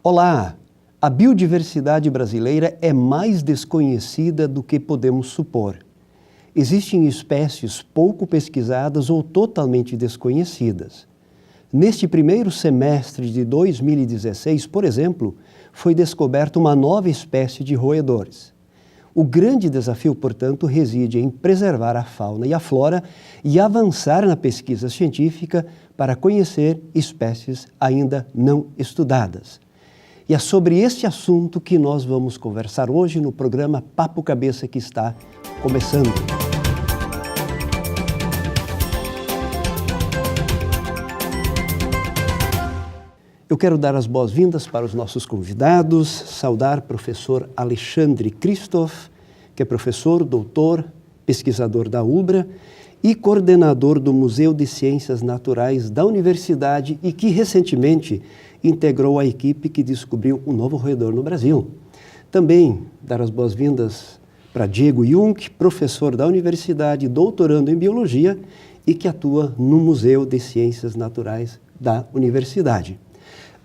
Olá! A biodiversidade brasileira é mais desconhecida do que podemos supor. Existem espécies pouco pesquisadas ou totalmente desconhecidas. Neste primeiro semestre de 2016, por exemplo, foi descoberta uma nova espécie de roedores. O grande desafio, portanto, reside em preservar a fauna e a flora e avançar na pesquisa científica para conhecer espécies ainda não estudadas. E é sobre este assunto que nós vamos conversar hoje no programa Papo Cabeça, que está começando. Eu quero dar as boas-vindas para os nossos convidados, saudar o professor Alexandre Christoph, que é professor, doutor, pesquisador da UBRA e coordenador do Museu de Ciências Naturais da Universidade e que recentemente integrou a equipe que descobriu um novo roedor no Brasil. Também dar as boas-vindas para Diego Jung, professor da Universidade, doutorando em Biologia e que atua no Museu de Ciências Naturais da Universidade.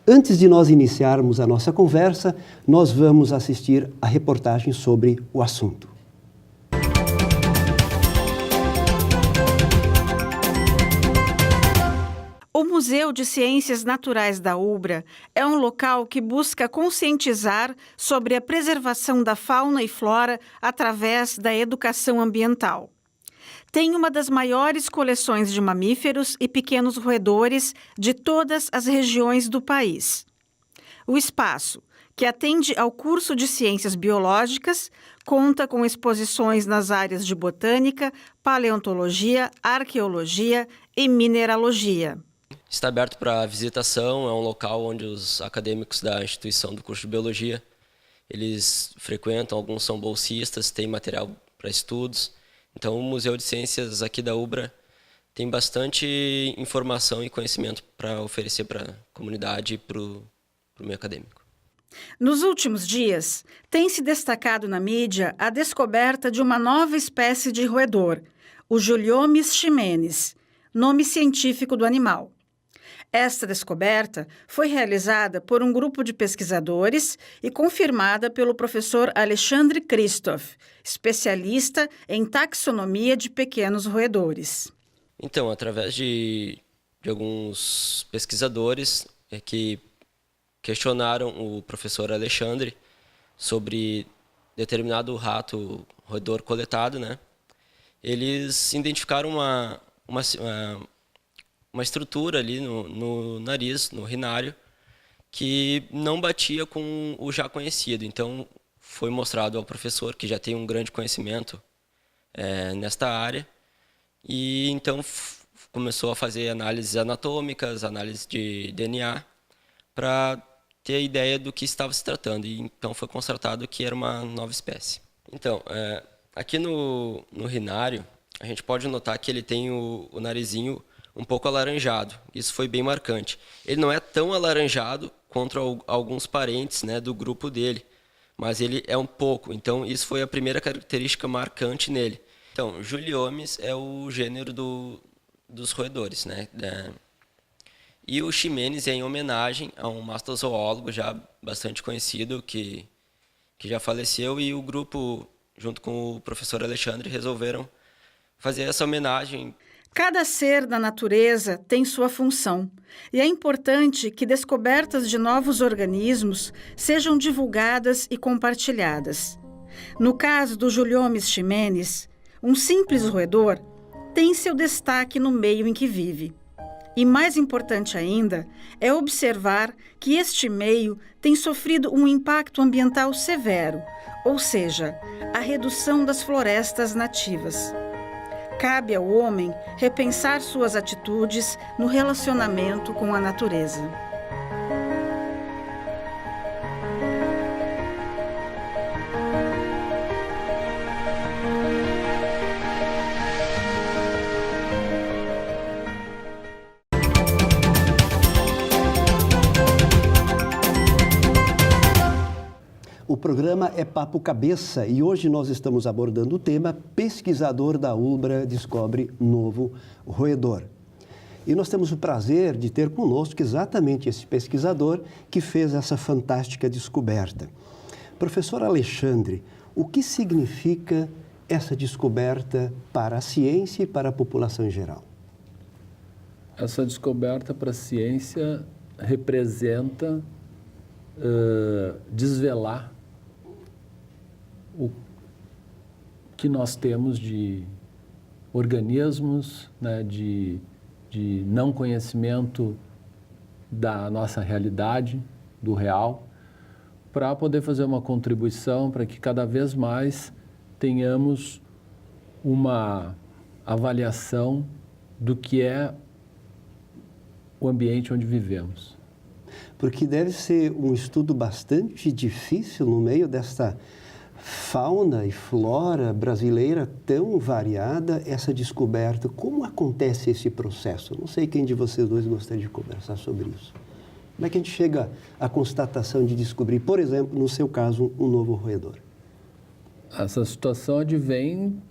Antes de nós iniciarmos a nossa conversa, nós vamos assistir a reportagem sobre o assunto. O Museu de Ciências Naturais da UBRA é um local que busca conscientizar sobre a preservação da fauna e flora através da educação ambiental. Tem uma das maiores coleções de mamíferos e pequenos roedores de todas as regiões do país. O espaço, que atende ao curso de Ciências Biológicas, conta com exposições nas áreas de Botânica, Paleontologia, Arqueologia e Mineralogia. Está aberto para visitação, é um local onde os acadêmicos da instituição do curso de Biologia, eles frequentam, alguns são bolsistas, tem material para estudos. Então o Museu de Ciências aqui da UBRA tem bastante informação e conhecimento para oferecer para a comunidade e para o meio acadêmico. Nos últimos dias, tem se destacado na mídia a descoberta de uma nova espécie de roedor, o Juliomes ximenes, nome científico do animal. Esta descoberta foi realizada por um grupo de pesquisadores e confirmada pelo professor Alexandre Christoph, especialista em taxonomia de pequenos roedores. Então, através de alguns pesquisadores que questionaram o professor Alexandre sobre determinado rato roedor coletado, né? Eles identificaram uma estrutura ali no nariz, no rinário, que não batia com o já conhecido. Então, foi mostrado ao professor, que já tem um grande conhecimento nesta área, e então começou a fazer análises anatômicas, análise de DNA, para ter a ideia do que estava se tratando. E então foi constatado que era uma nova espécie. Então, aqui no rinário, a gente pode notar que ele tem o narizinho um pouco alaranjado. Isso foi bem marcante. Ele não é tão alaranjado contra alguns parentes, né, do grupo dele, mas ele é um pouco. Então, isso foi a primeira característica marcante nele. Então, Juliomes é o gênero dos roedores, né? E o ximenes é em homenagem a um mastozoólogo já bastante conhecido que já faleceu, e o grupo, junto com o professor Alexandre, resolveram fazer essa homenagem. Cada ser da natureza tem sua função, e é importante que descobertas de novos organismos sejam divulgadas e compartilhadas. No caso do Juliomes ximenes, um simples roedor tem seu destaque no meio em que vive. E mais importante ainda é observar que este meio tem sofrido um impacto ambiental severo, ou seja, a redução das florestas nativas. Cabe ao homem repensar suas atitudes no relacionamento com a natureza. O programa é Papo Cabeça e hoje nós estamos abordando o tema Pesquisador da UBRA descobre novo roedor. E nós temos o prazer de ter conosco exatamente esse pesquisador que fez essa fantástica descoberta. Professor Alexandre, o que significa essa descoberta para a ciência e para a população em geral? Essa descoberta para a ciência representa desvelar o que nós temos de organismos, né, de não conhecimento da nossa realidade, do real, para poder fazer uma contribuição para que cada vez mais tenhamos uma avaliação do que é o ambiente onde vivemos. Porque deve ser um estudo bastante difícil no meio desta fauna e flora brasileira tão variada, essa descoberta. Como acontece esse processo? Não sei quem de vocês dois gostaria de conversar sobre isso. Como é que a gente chega à constatação de descobrir, por exemplo, no seu caso, um novo roedor? Essa situação advém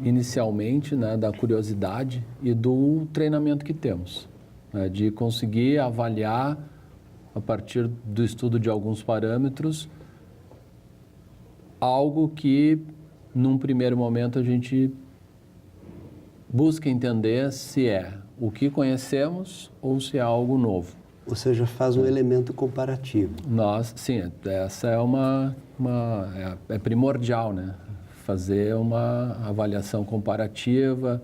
inicialmente, né, da curiosidade e do treinamento que temos, né, de conseguir avaliar, a partir do estudo de alguns parâmetros, algo que, num primeiro momento, a gente busca entender se é o que conhecemos ou se é algo novo. Ou seja, faz um elemento comparativo. Sim, essa é primordial, né? Fazer uma avaliação comparativa,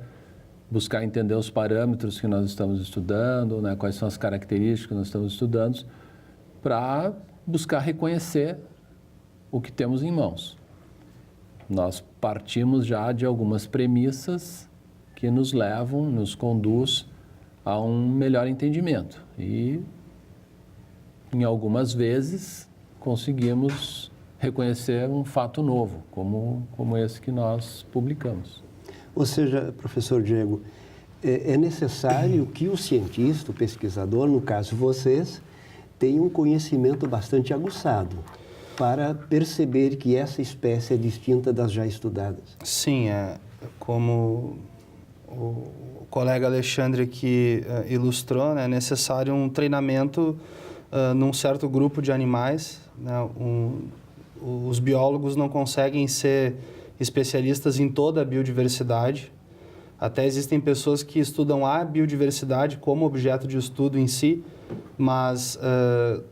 buscar entender os parâmetros que nós estamos estudando, né? Quais são as características que nós estamos estudando, para buscar reconhecer o que temos em mãos. Nós partimos já de algumas premissas que nos levam, nos conduz a um melhor entendimento. E, em algumas vezes, conseguimos reconhecer um fato novo, como esse que nós publicamos. Ou seja, professor Diego, é necessário que o cientista, o pesquisador, no caso vocês, tenham um conhecimento bastante aguçado para perceber que essa espécie é distinta das já estudadas. Sim, como o colega Alexandre aqui ilustrou, né, é necessário um treinamento num certo grupo de animais, né, os biólogos não conseguem ser especialistas em toda a biodiversidade. Até existem pessoas que estudam a biodiversidade como objeto de estudo em si, mas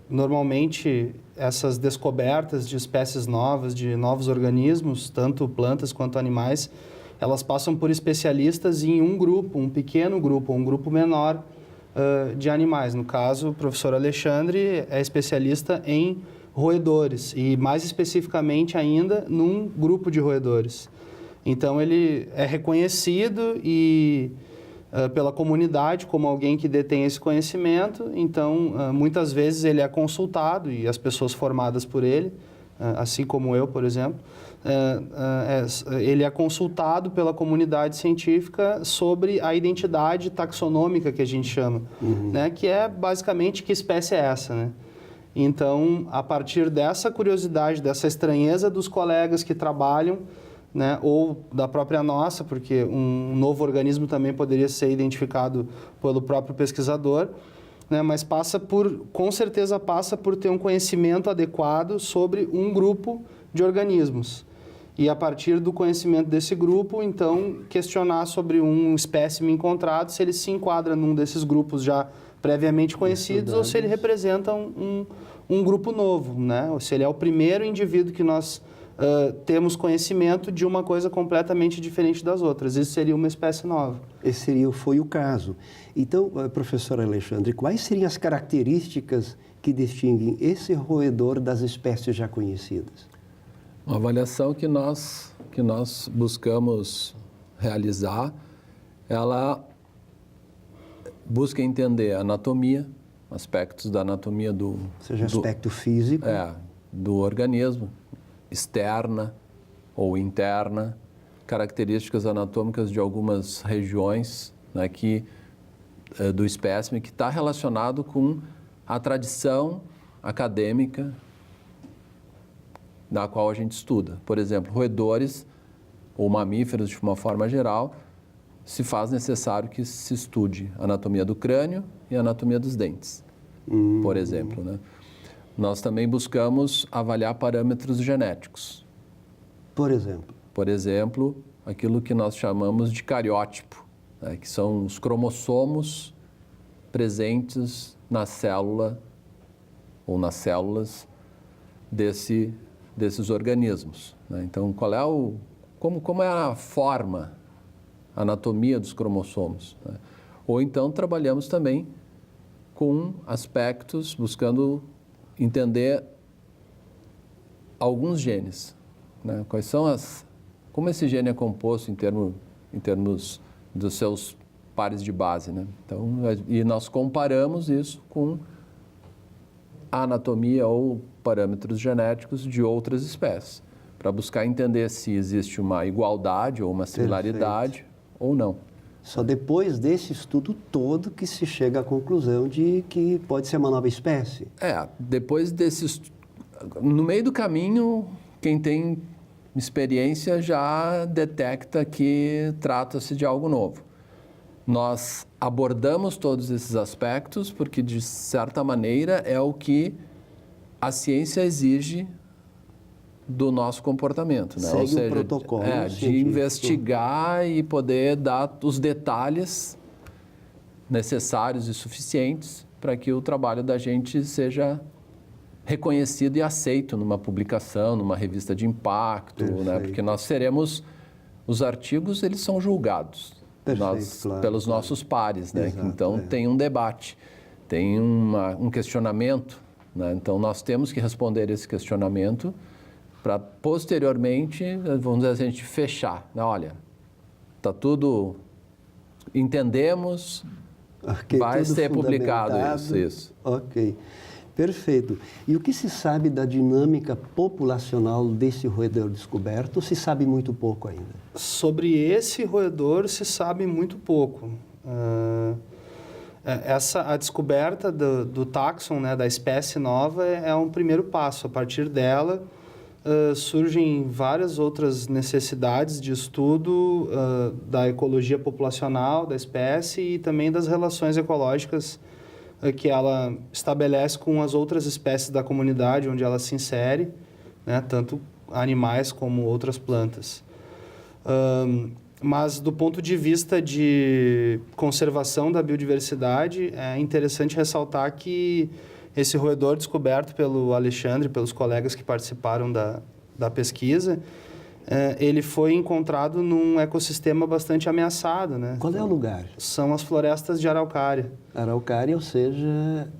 normalmente essas descobertas de espécies novas, de novos organismos, tanto plantas quanto animais, elas passam por especialistas em um grupo, um pequeno grupo, um grupo menor de animais. No caso, o professor Alexandre é especialista em roedores e, mais especificamente ainda, num grupo de roedores. Então, ele é reconhecido pela comunidade como alguém que detém esse conhecimento. Então, muitas vezes ele é consultado, e as pessoas formadas por ele, assim como eu, por exemplo, ele é consultado pela comunidade científica sobre a identidade taxonômica, que a gente chama, né? Que é basicamente que espécie é essa, né? Então, a partir dessa curiosidade, dessa estranheza dos colegas que trabalham, né, ou da própria nossa, porque um novo organismo também poderia ser identificado pelo próprio pesquisador, né, mas com certeza passa por ter um conhecimento adequado sobre um grupo de organismos. E a partir do conhecimento desse grupo, então, questionar sobre um espécime encontrado, se ele se enquadra num desses grupos já previamente conhecidos ou se ele representa um grupo novo, né? Ou se ele é o primeiro indivíduo que nós temos conhecimento de uma coisa completamente diferente das outras. Isso seria uma espécie nova. Foi o caso. Então, professor Alexandre, quais seriam as características que distinguem esse roedor das espécies já conhecidas? Uma avaliação que nós buscamos realizar, ela busca entender a anatomia, aspectos da anatomia aspecto físico. Do organismo, externa ou interna, características anatômicas de algumas regiões, né, do espécime, que está relacionado com a tradição acadêmica da qual a gente estuda. Por exemplo, roedores ou mamíferos, de uma forma geral, se faz necessário que se estude a anatomia do crânio e a anatomia dos dentes, por exemplo, né? Nós também buscamos avaliar parâmetros genéticos. Por exemplo? Por exemplo, aquilo que nós chamamos de cariótipo, né, que são os cromossomos presentes na célula ou nas células desses organismos, né? Então, como é a forma, a anatomia dos cromossomos, né? Ou então trabalhamos também com aspectos buscando entender alguns genes, né? Como esse gene é composto em termos dos seus pares de base, né? Então, e nós comparamos isso com a anatomia ou parâmetros genéticos de outras espécies, para buscar entender se existe uma igualdade ou uma similaridade ou não. Só depois desse estudo todo que se chega à conclusão de que pode ser uma nova espécie. Depois no meio do caminho, quem tem experiência já detecta que trata-se de algo novo. Nós abordamos todos esses aspectos porque, de certa maneira, é o que a ciência exige do nosso comportamento, né? Segue Ou seja, um protocolo de científico. investigar e poder dar os detalhes necessários e suficientes para que o trabalho da gente seja reconhecido e aceito numa publicação, numa revista de impacto, né? Porque nós os artigos, eles são julgados pelos nossos pares, né? Exato, então tem um debate, tem um questionamento, né? Então nós temos que responder esse questionamento para posteriormente, vamos dizer, a gente fechar, né? Olha, está tudo, entendemos, vai ser publicado isso. Ok, perfeito. E o que se sabe da dinâmica populacional desse roedor descoberto? Se sabe muito pouco ainda. Sobre esse roedor se sabe muito pouco. A descoberta do táxon, né, da espécie nova, é um primeiro passo. A partir dela, surgem várias outras necessidades de estudo da ecologia populacional da espécie e também das relações ecológicas que ela estabelece com as outras espécies da comunidade onde ela se insere, né, tanto animais como outras plantas. Mas, do ponto de vista de conservação da biodiversidade, é interessante ressaltar que esse roedor descoberto pelo Alexandre, pelos colegas que participaram da pesquisa, ele foi encontrado num ecossistema bastante ameaçado, né? Qual é o lugar? São as florestas de Araucária. Araucária, ou seja...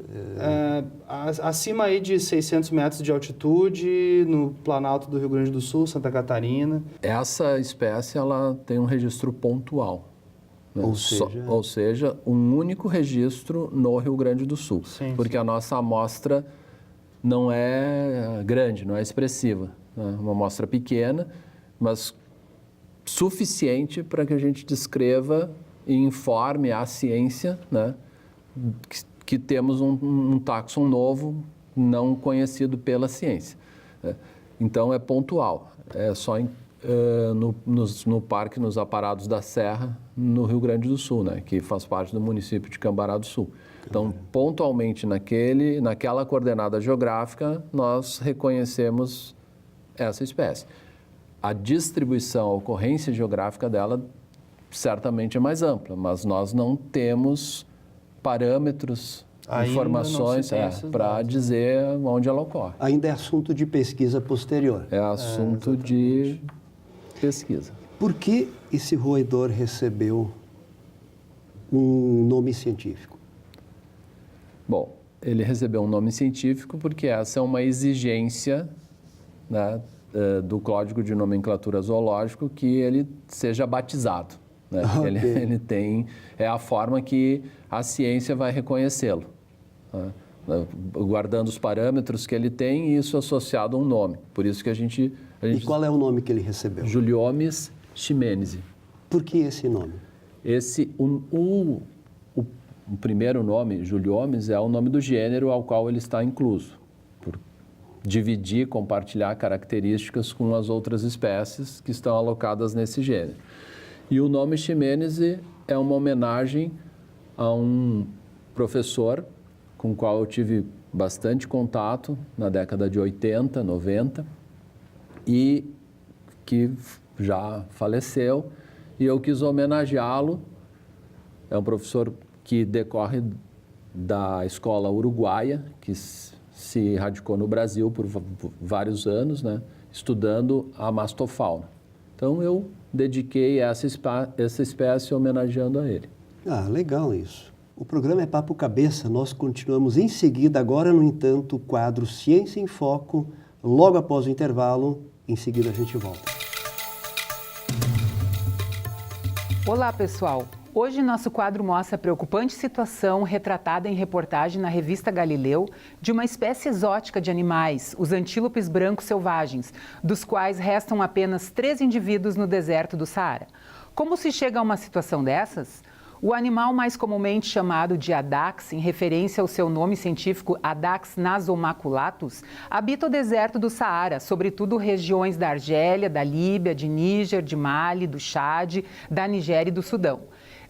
acima aí de 600 metros de altitude, no Planalto do Rio Grande do Sul, Santa Catarina. Essa espécie, ela tem um registro pontual. Né? Ou seja, um único registro no Rio Grande do Sul. Sim, porque a nossa amostra não é grande, não é expressiva. Né? Uma amostra pequena, mas suficiente para que a gente descreva e informe à ciência, né, que temos um táxon novo, não conhecido pela ciência. Né? Então, é pontual. É só no Parque nos Aparados da Serra, no Rio Grande do Sul, né, que faz parte do município de Cambará do Sul. Então, pontualmente naquela coordenada geográfica, nós reconhecemos essa espécie. A distribuição, a ocorrência geográfica dela certamente é mais ampla, mas nós não temos parâmetros, informações para dizer onde ela ocorre. Ainda é assunto de pesquisa posterior. É assunto de pesquisa. Por que esse roedor recebeu um nome científico? Bom, ele recebeu um nome científico porque essa é uma exigência, né, do Código de Nomenclatura Zoológico, que ele seja batizado. Né? Okay. Ele tem... É a forma que a ciência vai reconhecê-lo. Né? Guardando os parâmetros que ele tem e isso associado a um nome. Por isso que a gente E qual é o nome que ele recebeu? Juliomes ximenese. Por que esse nome? O primeiro nome, Juliomes, é o nome do gênero ao qual ele está incluso. Por dividir, compartilhar características com as outras espécies que estão alocadas nesse gênero. E o nome Ximenes é uma homenagem a um professor com o qual eu tive bastante contato na década de 80, 90 e que já faleceu, e eu quis homenageá-lo. É um professor que decorre da escola uruguaia, que se radicou no Brasil por vários anos, né, estudando a mastofauna. Então, eu dediquei essa espécie homenageando a ele. Ah, legal isso. O programa é Papo Cabeça. Nós continuamos em seguida, agora, no entanto, o quadro Ciência em Foco. Logo após o intervalo, em seguida a gente volta. Olá, pessoal. Hoje nosso quadro mostra a preocupante situação retratada em reportagem na revista Galileu de uma espécie exótica de animais, os antílopes brancos selvagens, dos quais restam apenas 3 indivíduos no deserto do Saara. Como se chega a uma situação dessas? O animal mais comumente chamado de Adax, em referência ao seu nome científico Adax nasomaculatus, habita o deserto do Saara, sobretudo regiões da Argélia, da Líbia, de Níger, de Mali, do Chad, da Nigéria e do Sudão.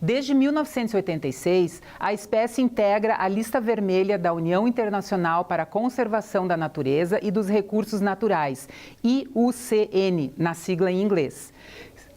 Desde 1986, a espécie integra a lista vermelha da União Internacional para a Conservação da Natureza e dos Recursos Naturais, IUCN, na sigla em inglês.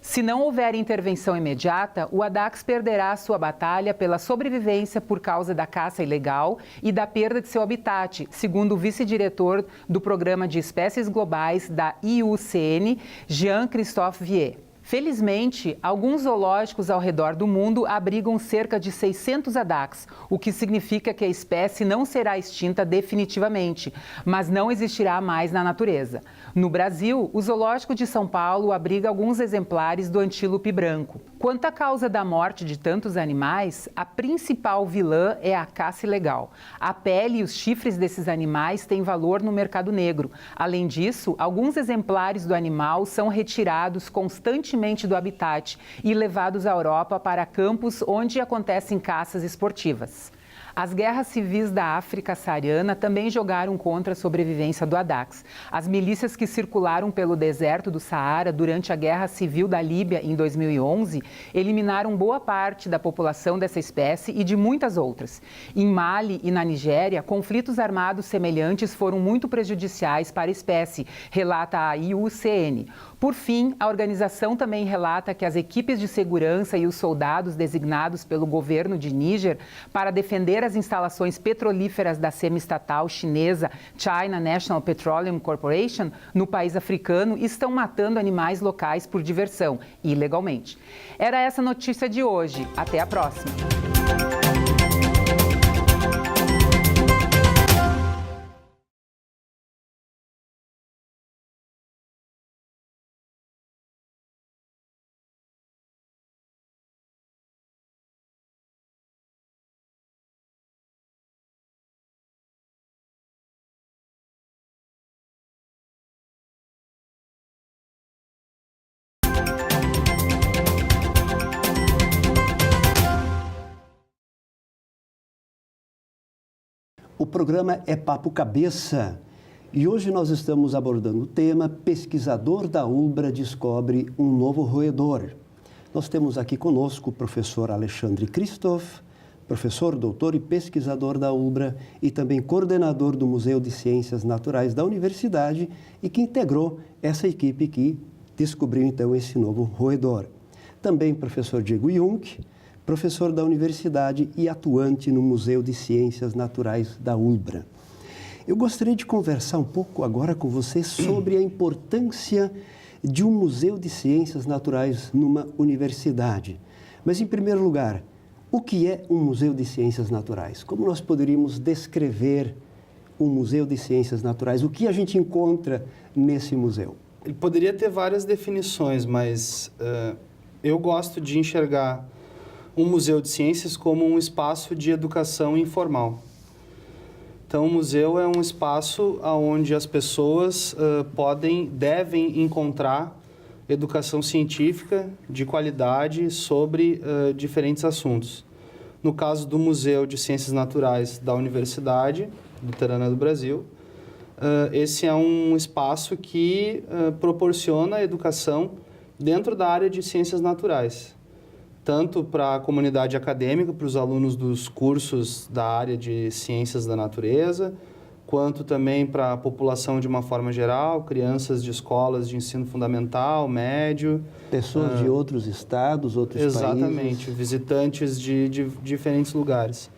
Se não houver intervenção imediata, o Adax perderá sua batalha pela sobrevivência por causa da caça ilegal e da perda de seu habitat, segundo o vice-diretor do Programa de Espécies Globais da IUCN, Jean-Christophe Vier. Felizmente, alguns zoológicos ao redor do mundo abrigam cerca de 600 Adax, o que significa que a espécie não será extinta definitivamente, mas não existirá mais na natureza. No Brasil, o Zoológico de São Paulo abriga alguns exemplares do antílope branco. Quanto à causa da morte de tantos animais, a principal vilã é a caça ilegal. A pele e os chifres desses animais têm valor no mercado negro. Além disso, alguns exemplares do animal são retirados constantemente do habitat e levados à Europa para campos onde acontecem caças esportivas. As guerras civis da África saariana também jogaram contra a sobrevivência do Adax. As milícias que circularam pelo deserto do Saara durante a Guerra Civil da Líbia em 2011 eliminaram boa parte da população dessa espécie e de muitas outras. Em Mali e na Nigéria, conflitos armados semelhantes foram muito prejudiciais para a espécie, relata a IUCN. Por fim, a organização também relata que as equipes de segurança e os soldados designados pelo governo de Níger para defender as instalações petrolíferas da semi-estatal chinesa China National Petroleum Corporation no país africano estão matando animais locais por diversão, ilegalmente. Era essa a notícia de hoje. Até a próxima! O programa é Papo Cabeça e hoje nós estamos abordando o tema Pesquisador da ULBRA descobre um novo roedor. Nós temos aqui conosco o professor Alexandre Christoph, professor, doutor e pesquisador da ULBRA e também coordenador do Museu de Ciências Naturais da Universidade e que integrou essa equipe que descobriu então esse novo roedor. Também professor Diego Jung, professor da universidade e atuante no Museu de Ciências Naturais da ULBRA. Eu gostaria de conversar um pouco agora com você sobre a importância de um Museu de Ciências Naturais numa universidade. Mas, em primeiro lugar, o que é um Museu de Ciências Naturais? Como nós poderíamos descrever um Museu de Ciências Naturais? O que a gente encontra nesse museu? Ele poderia ter várias definições, mas eu gosto de enxergar um museu de ciências como um espaço de educação informal. Então, o museu é um espaço onde as pessoas devem encontrar educação científica de qualidade sobre diferentes assuntos. No caso do Museu de Ciências Naturais da Universidade Luterana do Brasil, esse é um espaço que proporciona educação dentro da área de ciências naturais, tanto para a comunidade acadêmica, para os alunos dos cursos da área de ciências da natureza, quanto também para a população de uma forma geral, crianças de escolas de ensino fundamental, médio. Pessoas de outros estados, outros países. Exatamente, visitantes de diferentes lugares.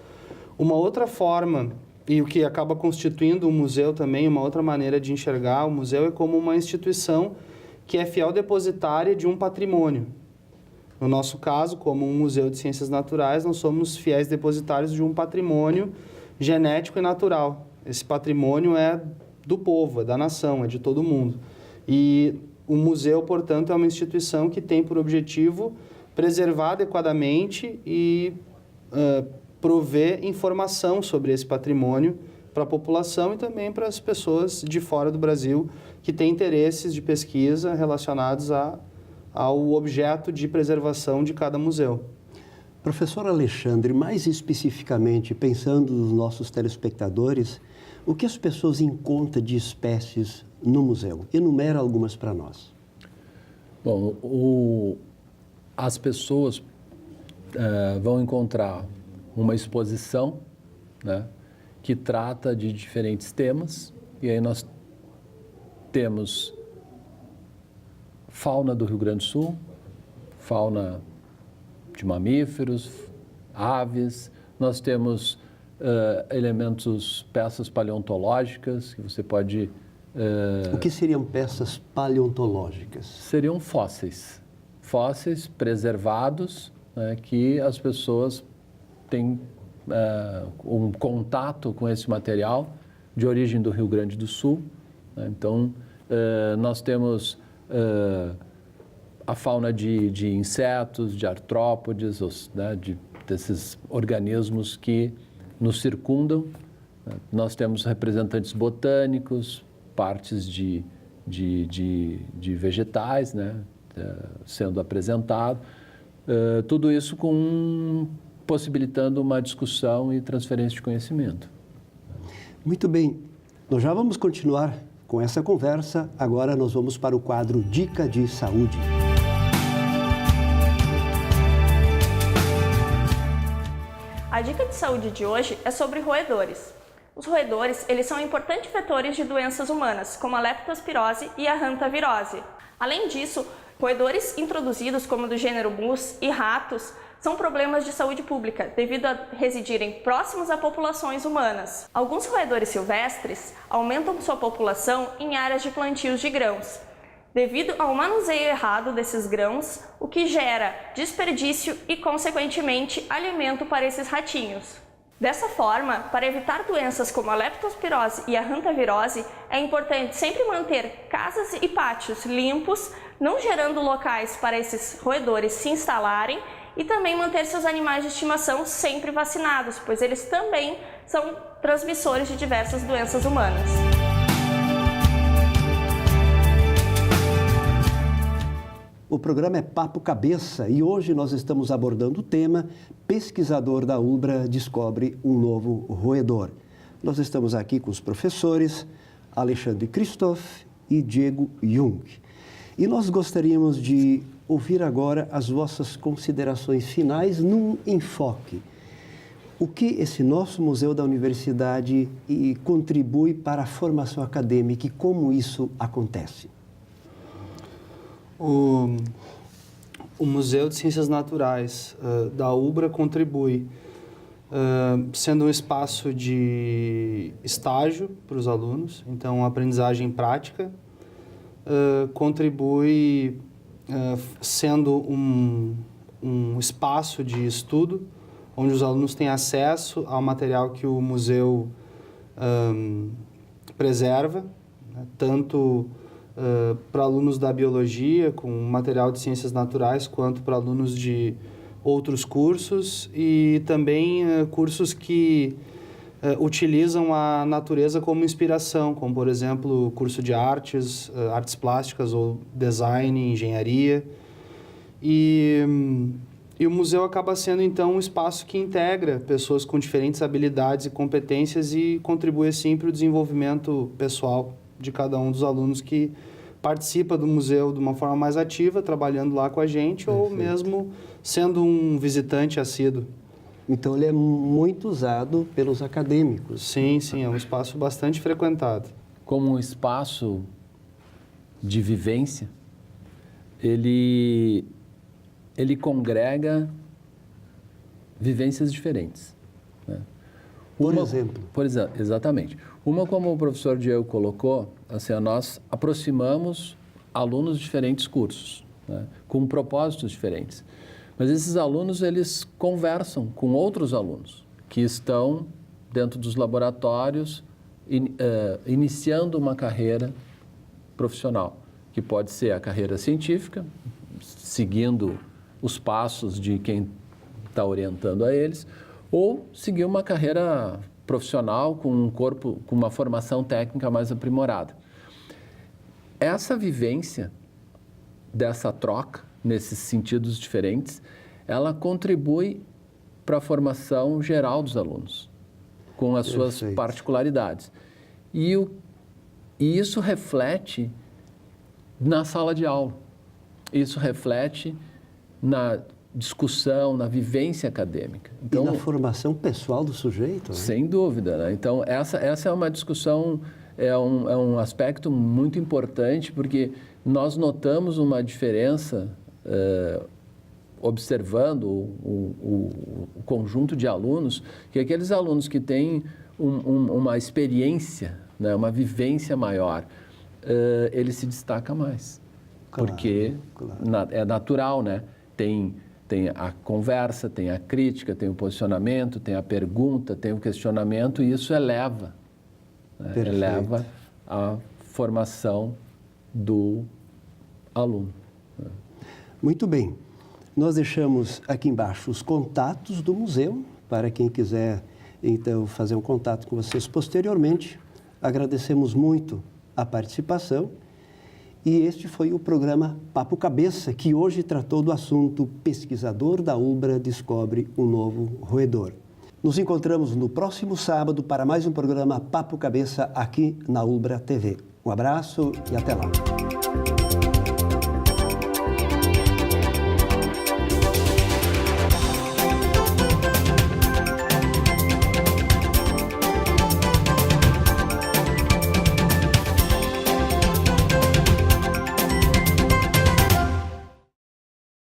Uma outra forma, e o que acaba constituindo o museu também, uma outra maneira de enxergar o museu é como uma instituição que é fiel depositária de um patrimônio. No nosso caso, como um museu de ciências naturais, nós somos fiéis depositários de um patrimônio genético e natural. Esse patrimônio é do povo, é da nação, é de todo mundo. E o museu, portanto, é uma instituição que tem por objetivo preservar adequadamente e prover informação sobre esse patrimônio para a população e também para as pessoas de fora do Brasil que têm interesses de pesquisa relacionados ao objeto de preservação de cada museu. Professor Alexandre, mais especificamente, pensando nos nossos telespectadores, o que as pessoas encontram de espécies no museu? Enumera algumas para nós. Bom, as pessoas vão encontrar uma exposição, né, que trata de diferentes temas, e aí nós temos fauna do Rio Grande do Sul, fauna de mamíferos, aves, nós temos elementos, peças paleontológicas, que você pode... O que seriam peças paleontológicas? Seriam fósseis preservados, né, que as pessoas têm um contato com esse material de origem do Rio Grande do Sul, né? Então, nós temos a fauna de insetos, de artrópodes, né, desses organismos que nos circundam. Nós temos representantes botânicos, partes de vegetais, né, sendo apresentado. Tudo isso possibilitando uma discussão e transferência de conhecimento. Muito bem. Nós já vamos continuar com essa conversa. Agora nós vamos para o quadro Dica de Saúde. A dica de saúde de hoje é sobre roedores. Os roedores, eles são importantes vetores de doenças humanas, como a leptospirose e a hantavirose. Além disso, roedores introduzidos como do gênero mus e ratos são problemas de saúde pública, devido a residirem próximos a populações humanas. Alguns roedores silvestres aumentam sua população em áreas de plantios de grãos, devido ao manuseio errado desses grãos, o que gera desperdício e, consequentemente, alimento para esses ratinhos. Dessa forma, para evitar doenças como a leptospirose e a hantavirose, é importante sempre manter casas e pátios limpos, não gerando locais para esses roedores se instalarem, e também manter seus animais de estimação sempre vacinados, pois eles também são transmissores de diversas doenças humanas. O programa é Papo Cabeça e hoje nós estamos abordando o tema Pesquisador da ULBRA descobre um novo roedor. Nós estamos aqui com os professores Alexandre Christoph e Diego Jung. E nós gostaríamos de ouvir agora as vossas considerações finais num enfoque. O que esse nosso Museu da Universidade contribui para a formação acadêmica e como isso acontece? O Museu de Ciências Naturais da ULBRA contribui sendo um espaço de estágio para os alunos, então aprendizagem prática, contribui sendo um espaço de estudo, onde os alunos têm acesso ao material que o museu preserva, né, tanto para alunos da biologia, com material de ciências naturais, quanto para alunos de outros cursos e também cursos que utilizam a natureza como inspiração, como, por exemplo, o curso de artes plásticas ou design, engenharia. E o museu acaba sendo, então, um espaço que integra pessoas com diferentes habilidades e competências e contribui, assim, para o desenvolvimento pessoal de cada um dos alunos que participa do museu de uma forma mais ativa, trabalhando lá com a gente, ou mesmo sendo um visitante assíduo. Então, ele é muito usado pelos acadêmicos. Sim, sim, é um espaço bastante frequentado. Como um espaço de vivência, ele congrega vivências diferentes, né? Por exemplo? Exatamente. Uma, como o professor Diego colocou, assim, nós aproximamos alunos de diferentes cursos, né, com propósitos diferentes. Mas esses alunos, eles conversam com outros alunos que estão dentro dos laboratórios, iniciando uma carreira profissional, que pode ser a carreira científica, seguindo os passos de quem está orientando a eles, ou seguir uma carreira profissional com um corpo, com uma formação técnica mais aprimorada. Essa vivência dessa troca, nesses sentidos diferentes, ela contribui para a formação geral dos alunos, com as suas particularidades. E isso reflete na sala de aula, isso reflete na discussão, na vivência acadêmica. Então, e na formação pessoal do sujeito, né? Sem dúvida, né? Então, essa é uma discussão, é um aspecto muito importante, porque nós notamos uma diferença, observando o conjunto de alunos, que aqueles alunos que têm uma experiência, né, uma vivência maior, ele se destaca mais. Claro, porque é natural, né? Tem a conversa, tem a crítica, tem o posicionamento, tem a pergunta, tem o questionamento, e isso eleva, né? Eleva a formação do aluno. Muito bem. Nós deixamos aqui embaixo os contatos do museu, para quem quiser, então, fazer um contato com vocês posteriormente. Agradecemos muito a participação. E este foi o programa Papo Cabeça, que hoje tratou do assunto Pesquisador da ULBRA descobre um novo roedor. Nos encontramos no próximo sábado para mais um programa Papo Cabeça aqui na ULBRA TV. Um abraço e até lá.